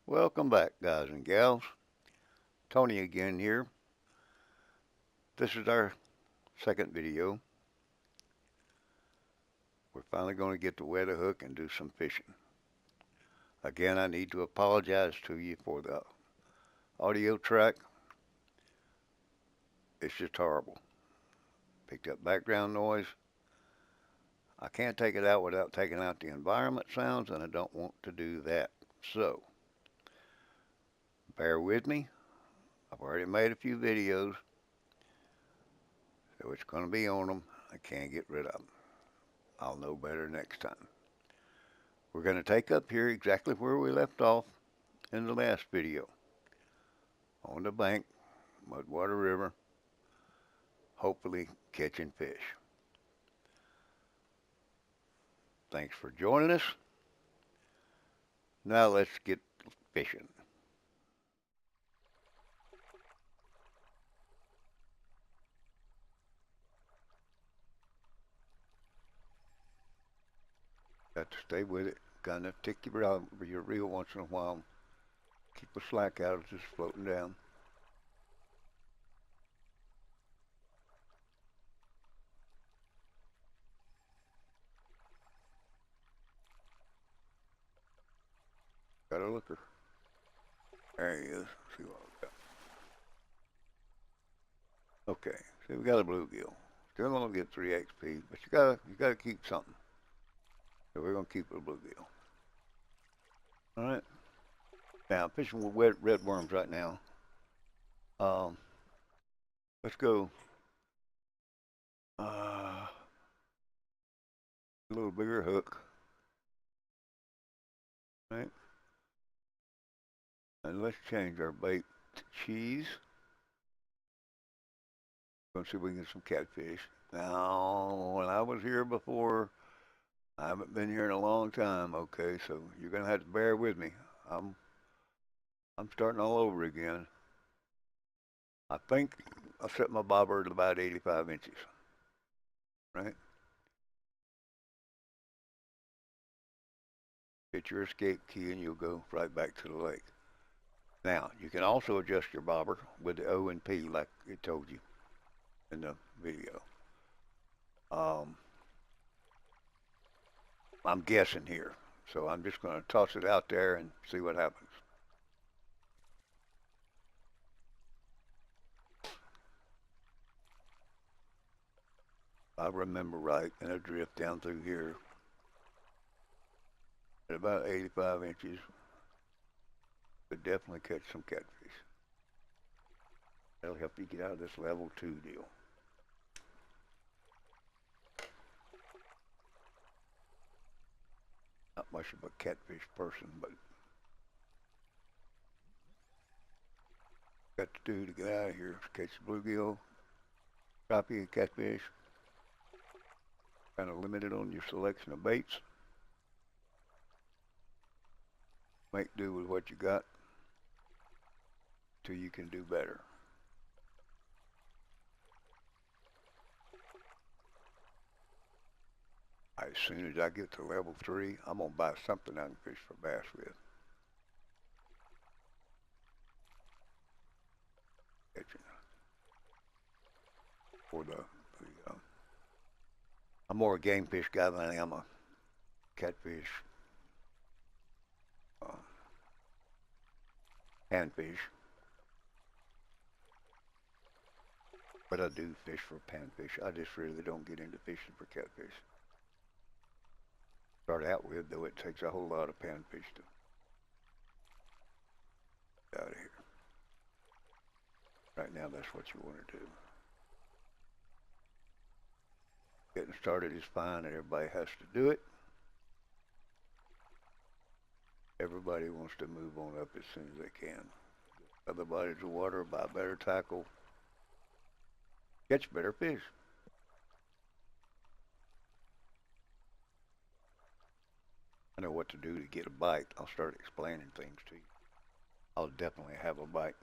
Welcome back, guys and gals. Tony again here. This is our second video. We're finally going to get to wet a hook and do some fishing. Again, I need to apologize to you for the audio track. It's just horrible. Picked up background noise. I can't take it out without taking out the environment sounds, and I don't want to do that. So, bear with me. I've already made a few videos, so it's going to be on them. I can't get rid of them. I'll know better next time. We're going to take up here exactly where we left off in the last video. On the bank, Mudwater River, hopefully catching fish. Thanks for joining us. Now let's get fishing. Got to stay with it. Kind of tick your reel once in a while. Keep the slack out as it's floating down. Got a looker. There he is. See what we got. Okay, see we got a bluegill. Still gonna get 3 XP, but you gotta keep something. So we're gonna keep a bluegill. All right. Now I'm fishing with wet red worms right now. Let's go. A little bigger hook. Right. And let's change our bait to cheese. Gonna see if we can get some catfish. Now, when I was here before, I haven't been here in a long time. Okay, so you're gonna have to bear with me. I'm starting all over again. I think I set my bobber at about 85 inches. Right. Hit your escape key and you'll go right back to the lake. Now, you can also adjust your bobber with the O and P like it told you in the video. I'm guessing here, so I'm just going to toss it out there and see what happens. If I remember right, and a drift down through here at about 85 inches. Could definitely catch some catfish. That'll help you get out of this level 2 deal. Not much of a catfish person, but got to do to get out of here. Catch the bluegill, crappie, and catfish. Kind of limited on your selection of baits. Make do with what you got till you can do better. As soon as I get to level 3, I'm going to buy something I can fish for bass with. For I'm more a game fish guy than I am a catfish, panfish. But I do fish for panfish. I just really don't get into fishing for catfish. Start out with, though, it takes a whole lot of panfish to get out of here. Right now, that's what you want to do. Getting started is fine, and everybody has to do it. Everybody wants to move on up as soon as they can. Other bodies of water, buy better tackle, catch better fish. I know what to do to get a bite. I'll start explaining things to you. I'll definitely have a bite.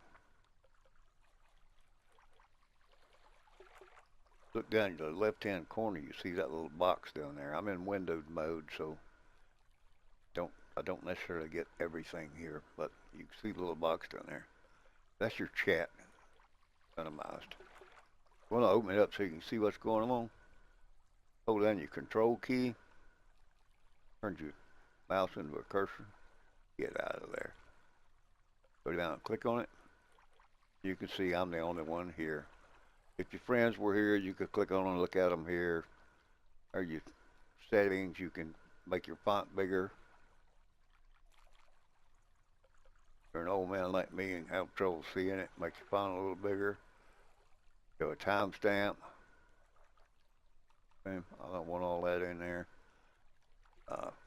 Look down in the left-hand corner, you see that little box down there. I'm in windowed mode, so don't I don't necessarily get everything here, but you can see the little box down there. That's your chat minimized. You want to open it up so you can see what's going on. Hold down your control key. Turn your mouse into a cursor. Get out of there. Go down and click on it. You can see I'm the only one here. If your friends were here, you could click on and look at them here. Or your settings, you can make your font bigger. If you're an old man like me and have trouble seeing it, make your font a little bigger. Go a timestamp. I don't want all that in there.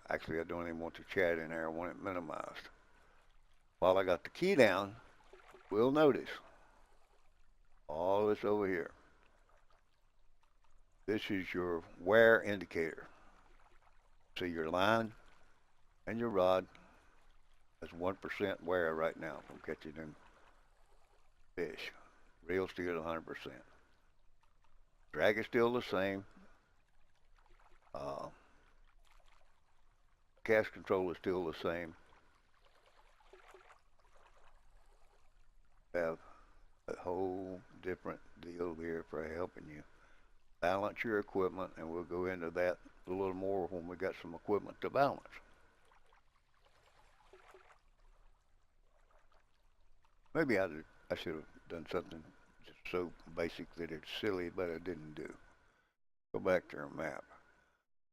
Actually, I don't even want the chat in there. I want it minimized. While I got the key down, we'll notice all this over here. This is your wear indicator. See your line and your rod has 1% wear right now from catching them fish. Reel still at 100%. Drag is still the same. Cast control is still the same. Have a whole different deal here for helping you balance your equipment, and we'll go into that a little more when we got some equipment to balance. Maybe I should have done something just so basic that it's silly, but I didn't do. Go back to our map.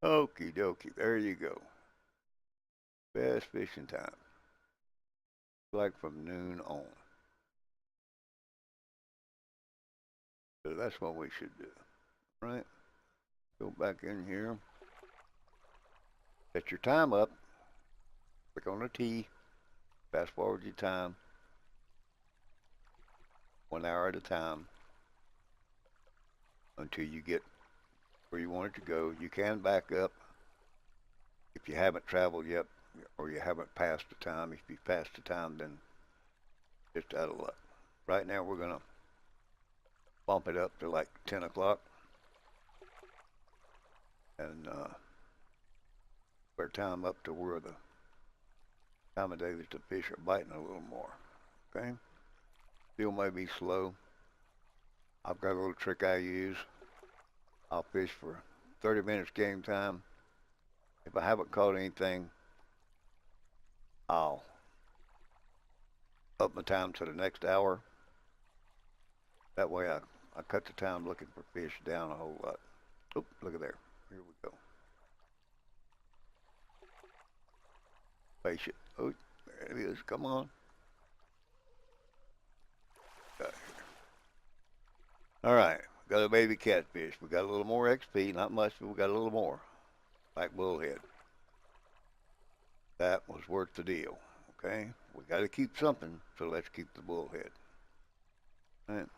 Okie dokie, there you go. Best fishing time. Like from noon on. So that's what we should do. Right? Go back in here. Set your time up. Click on the T. Fast forward your time. 1 hour at a time. Until you get where you want it to go. You can back up if you haven't traveled yet or you haven't passed the time. If you passed the time, then just out of luck. Right now we're going to bump it up to like 10 o'clock. And our time up to where the time of day that the fish are biting a little more. Okay? Still may be slow. I've got a little trick I use. I'll fish for 30 minutes game time. If I haven't caught anything, I'll up my time to the next hour. That way I cut the time looking for fish down a whole lot. Oop, look at there. Here we go. Face it. Oh, there it is. Come on. All right. Got a baby catfish. We got a little more XP. Not much, but we got a little more. Like bullhead. That was worth the deal. Okay? We got to keep something, so let's keep the bullhead. All right.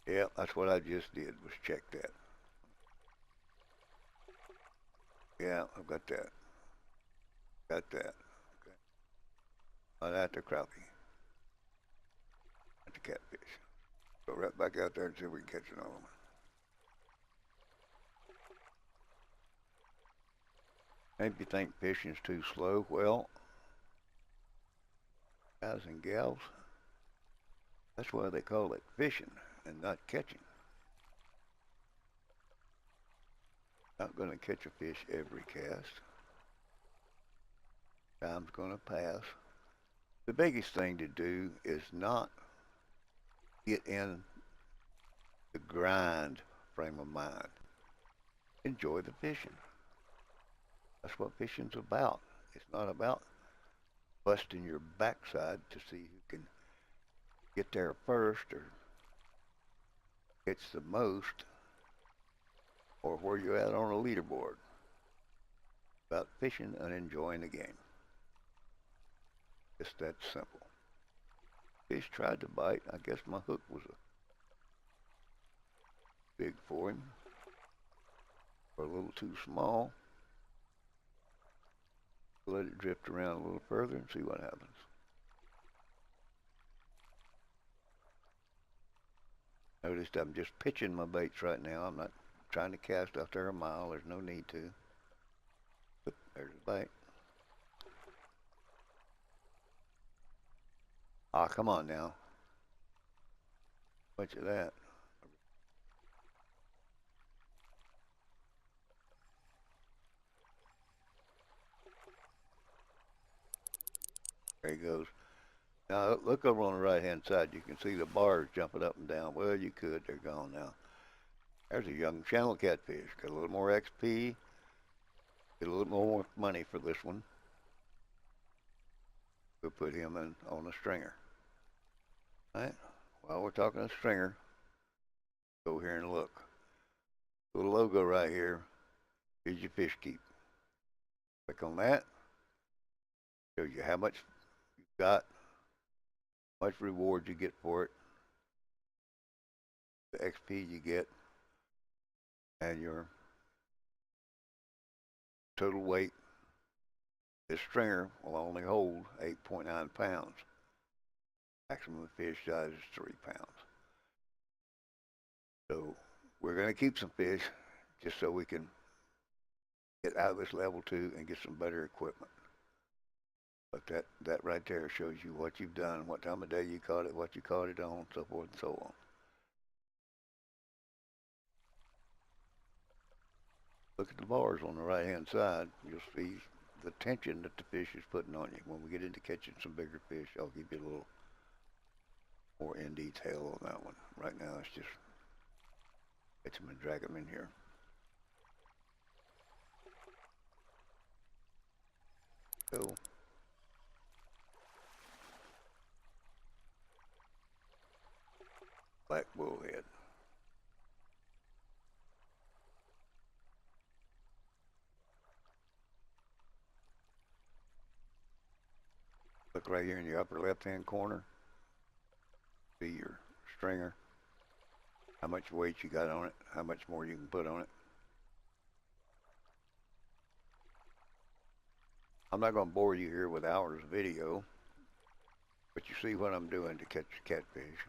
Yeah, that's what I just did, was check that. Yeah, I've got that. Got that. Okay. Now that's the crappie. That's the catfish. Go right back out there and see if we can catch another one. Maybe you think fishing's too slow. Well, guys and gals, that's why they call it fishing and not catching. Not going to catch a fish every cast. Time's going to pass. The biggest thing to do is not get in the grind frame of mind. Enjoy the fishing. That's what fishing's about. It's not about busting your backside to see who can get there first or catch the most or where you're at on a leaderboard. About fishing and enjoying the game. Just that simple. Fish tried to bite. I guess my hook was big for him. Or a little too small. Let it drift around a little further and see what happens. Noticed I'm just pitching my baits right now. I'm not trying to cast out there a mile. There's no need to. But there's a bite. Ah, come on now. Much of that. There he goes. Now look over on the right hand side. You can see the bars jumping up and down. Well, you could. They're gone now. There's a young channel catfish. Got a little more XP. Get a little more money for this one. We'll put him in on a stringer. All right. While we're talking a stringer, go here and look. Little logo right here is your fish keep. Click on that. Shows you how much you've got, how much reward you get for it, the XP you get, and your total weight. This stringer will only hold 8.9 pounds. Maximum fish size is 3 pounds. So we're going to keep some fish just so we can get out of this level 2 and get some better equipment. But that right there shows you what you've done, what time of day you caught it, what you caught it on, so forth and so on. Look at the bars on the right hand side. You'll see the tension that the fish is putting on you. When we get into catching some bigger fish, I'll give you a little more in detail on that one. Right now it's just catch them and drag them in here. So black bullhead. Look right here in your upper left hand corner. See your stringer, how much weight you got on it, how much more you can put on it. I'm not going to bore you here with hours of video, but you see what I'm doing to catch the catfish.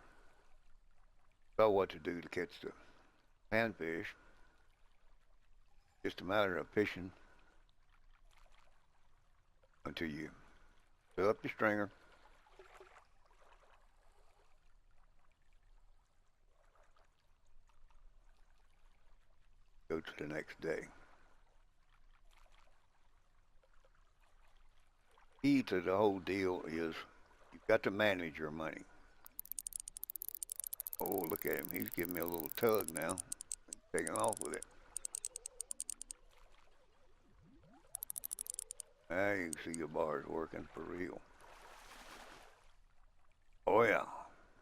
Know what to do to catch the panfish. Just a matter of fishing until you fill up your stringer, go to the next day. Key to the whole deal is you've got to manage your money. Oh, look at him. He's giving me a little tug now. Taking off with it. Now you can see your bars working for real. Oh yeah,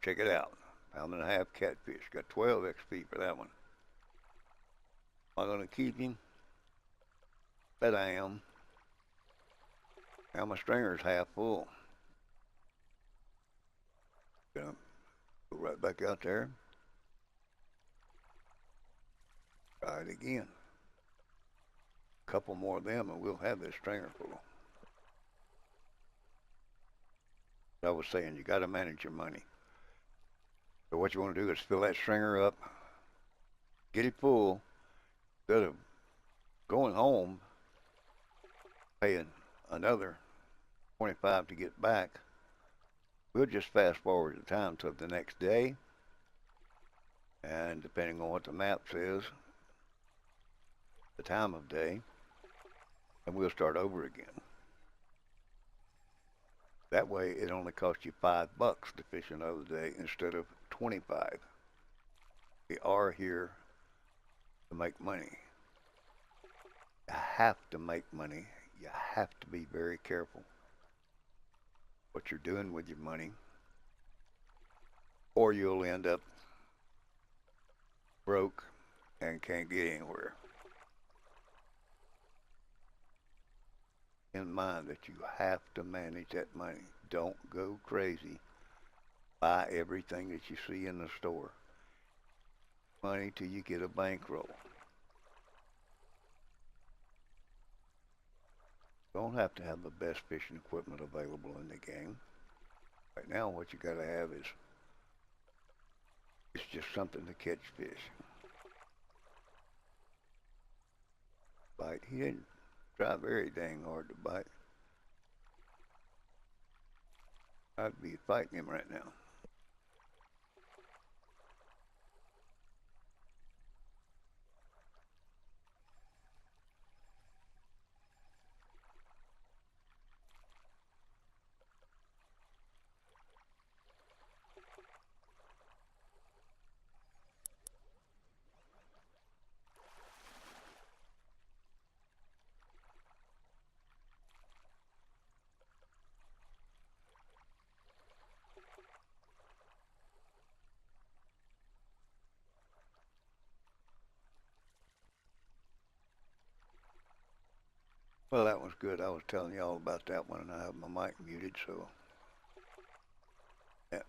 check it out. £1.5 catfish. Got 12 XP for that one. Am I going to keep him? Bet I am. Now my stringer's half full. Gonna go right back out there. Try it again. A couple more of them and we'll have this stringer full. I was saying, you got to manage your money. So what you want to do is fill that stringer up, get it full, instead of going home, paying another 25 to get back. We'll just fast forward the time to the next day, and depending on what the map says, the time of day, and we'll start over again. That way, it only costs you $5 to fish another day instead of 25. We are here to make money. You have to make money. You have to be very careful what you're doing with your money, or you'll end up broke and can't get anywhere. In mind that you have to manage that money. Don't go crazy. Buy everything that you see in the store. Money till you get a bankroll. Don't have to have the best fishing equipment available in the game. Right now what you gotta have is it's just something to catch fish. Bite. He didn't try very dang hard to bite. I'd be fighting him right now. Well, that was good. I was telling you all about that one, and I have my mic muted, so yeah.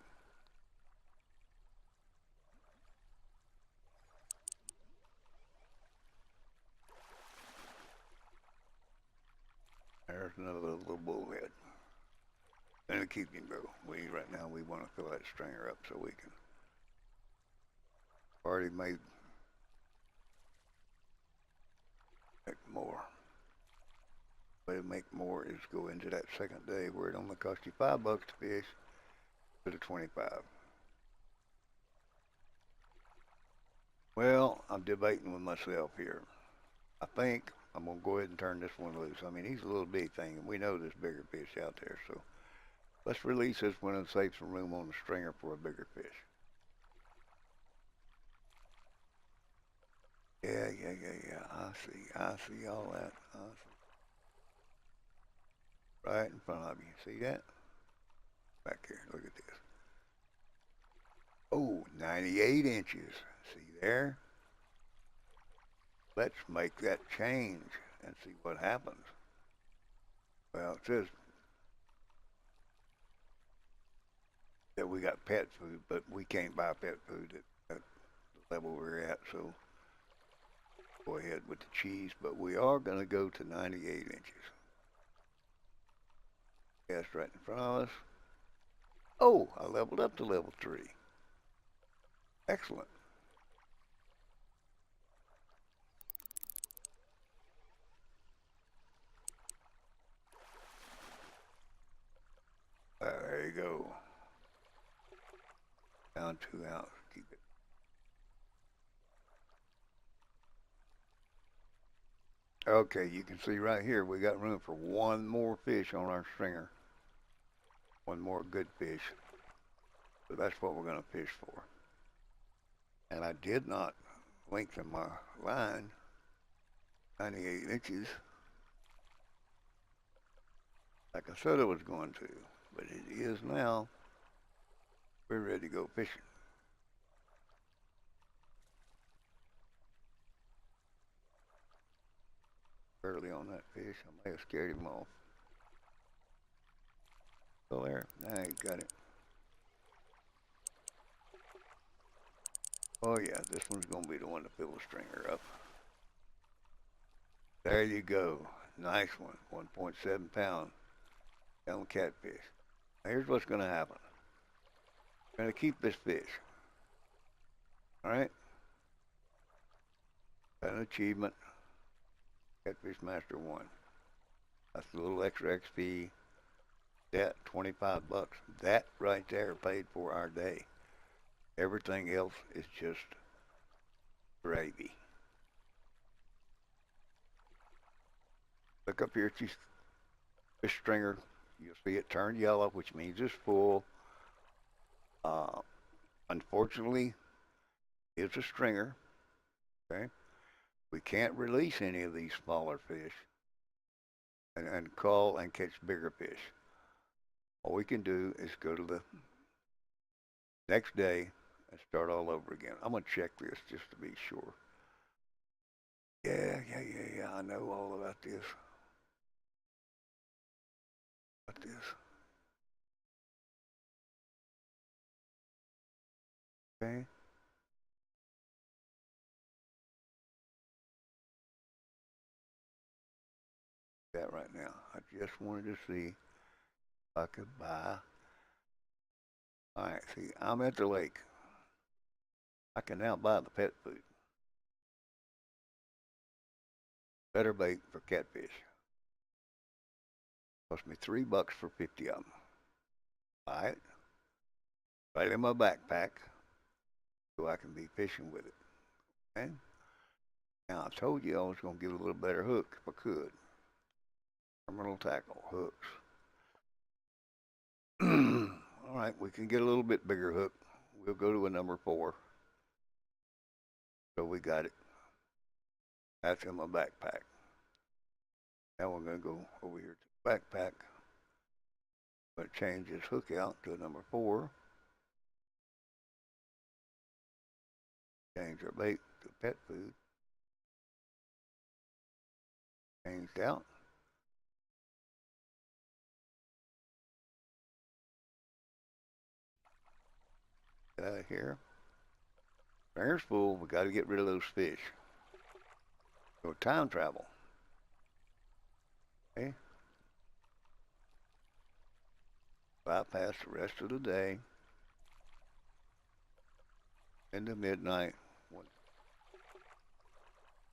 There's another little bullhead. And keep him, bro. Right now we want to fill that stringer up so we can already make more. Way to make more is go into that second day where it only costs you $5 to fish to the 25. Well, I'm debating with myself here. I think I'm gonna go ahead and turn this one loose. I mean, he's a little bitty thing, and we know there's bigger fish out there, so let's release this one and save some room on the stringer for a bigger fish. Yeah. I see all that. I see. Right in front of you. See that? Back here. Look at this. Oh, 98 inches. See there? Let's make that change and see what happens. Well, it says that we got pet food, but we can't buy pet food at the level we're at, so go ahead with the cheese. But we are going to go to 98 inches. Cast right in front of us. Oh, I leveled up to level 3. Excellent. There you go. Down 2 ounce. Keep it. Okay, you can see right here we got room for one more fish on our stringer. One more good fish. So that's what we're going to fish for. And I did not lengthen my line 98 inches like I said I was going to, but it is now. We're ready to go fishing. Early on that fish, I may have scared him off. Still there? Now he got it. Oh yeah, this one's gonna be the one to fill the stringer up. There you go. Nice one. 1.7 pound young catfish. Now here's what's gonna happen. I'm gonna keep this fish. Alright? Got an achievement. Catfish Master 1. That's a little extra XP. That $25. That right there paid for our day. Everything else is just gravy. Look up here at this stringer. You'll see it turn yellow, which means it's full. Unfortunately, it's a stringer. Okay, we can't release any of these smaller fish and call and catch bigger fish. All we can do is go to the next day and start all over again. I'm gonna check this just to be sure. Yeah. I know all about this. Okay. That right now. I just wanted to see if I could buy. All right. See, I'm at the lake. I can now buy the pet food. Better bait for catfish. Cost me $3 for 50 of them. buy it, right in my backpack, so I can be fishing with it. Okay? Now, I told you I was going to get a little better hook if I could. Terminal tackle hooks. All right, we can get a little bit bigger hook. We'll go to a number 4. So we got it. That's in my backpack. Now we're going to go over here to the backpack. I'm going to change this hook out to a number 4. Change our bait to pet food. Changed out. Get out of here. Stringer's full. We got to get rid of those fish. So time travel. Okay. Bypass the rest of the day. Into midnight.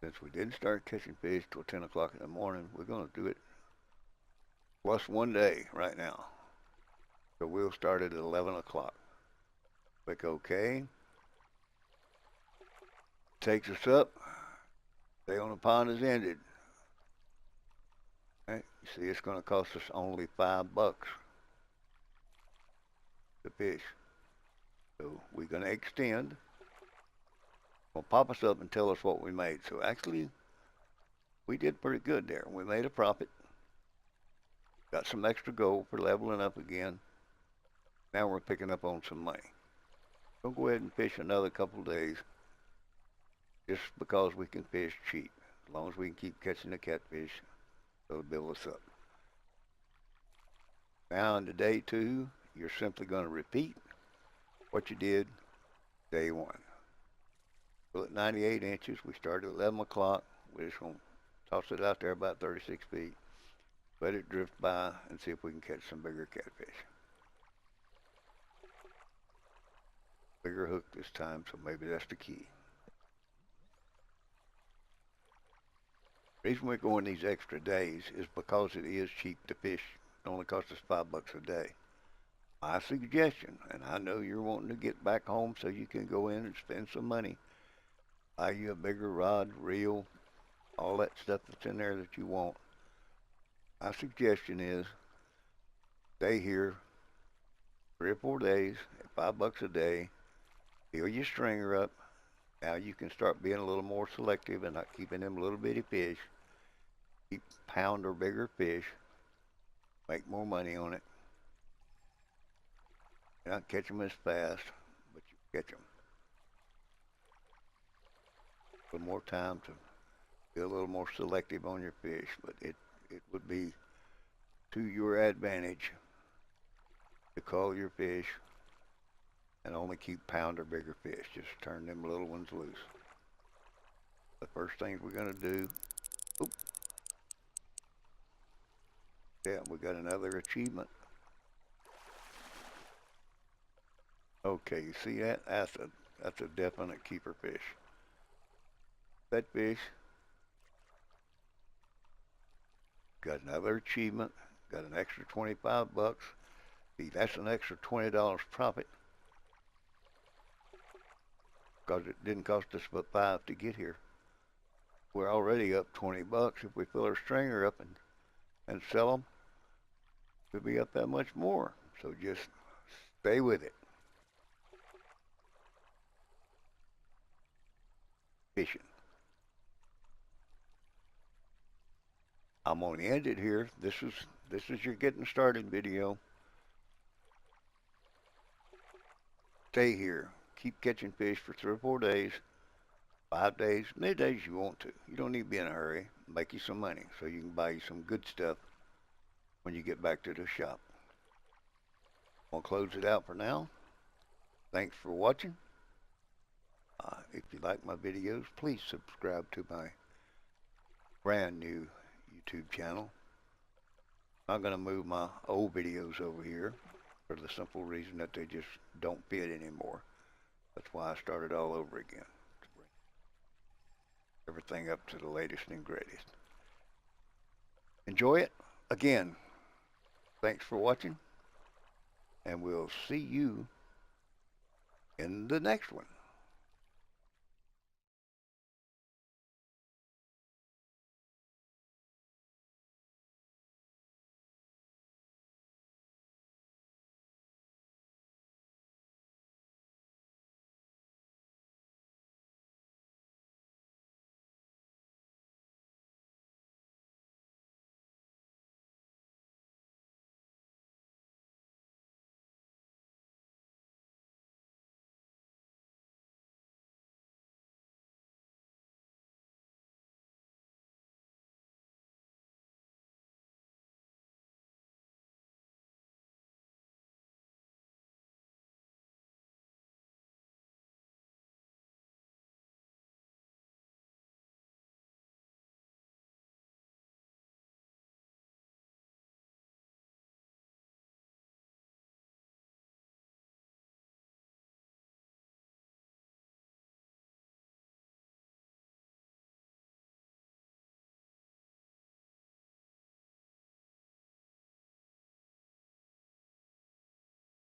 Since we didn't start catching fish till 10 o'clock in the morning, we're going to do it plus 1 day right now. So we'll start it at 11 o'clock. Click OK. Takes us up. Day on the pond is ended. Right. You see, it's going to cost us only $5 to fish. So we're going to extend. Will pop us up and tell us what we made. So actually, we did pretty good there. We made a profit. Got some extra gold for leveling up again. Now we're picking up on some money. We'll go ahead and fish another couple days. Just because we can fish cheap. As long as we can keep catching the catfish, it'll build us up. Now into day 2, you're simply going to repeat what you did day 1. So at 98 inches, we started at 11 o'clock. We're just going to toss it out there about 36 feet. Let it drift by and see if we can catch some bigger catfish. Bigger hook this time, so maybe that's the key. The reason we're going these extra days is because it is cheap to fish. It only costs us $5 a day. My suggestion, and I know you're wanting to get back home so you can go in and spend some money. Buy you a bigger rod, reel, all that stuff that's in there that you want. My suggestion is stay here 3 or 4 days at $5 a day. Fill your stringer up. Now you can start being a little more selective and not keeping them little bitty fish. Keep pound or bigger fish. Make more money on it. You not catch them as fast, but you catch them. A little more time to be a little more selective on your fish, but it would be to your advantage to call your fish and only keep pound or bigger fish. Just turn them little ones loose. The first thing we're going to do, yeah, we got another achievement. Okay, you see that? That's a definite keeper fish. That fish got another achievement. Got an extra $25. See, that's an extra $20 profit. Because it didn't cost us but $5 to get here. We're already up $20. If we fill our stringer up and sell them, we'll be up that much more. So just stay with it. Fishing. I'm gonna end it here. This is your getting started video. Stay here. Keep catching fish for 3 or 4 days, 5 days, many days you want to. You don't need to be in a hurry. Make you some money so you can buy you some good stuff when you get back to the shop. I'll close it out for now. Thanks for watching. If you like my videos, please subscribe to my brand new YouTube channel. I'm going to move my old videos over here for the simple reason that they just don't fit anymore. That's why I started all over again, to bring everything up to the latest and greatest. Enjoy it. Again, thanks for watching, and we'll see you in the next one.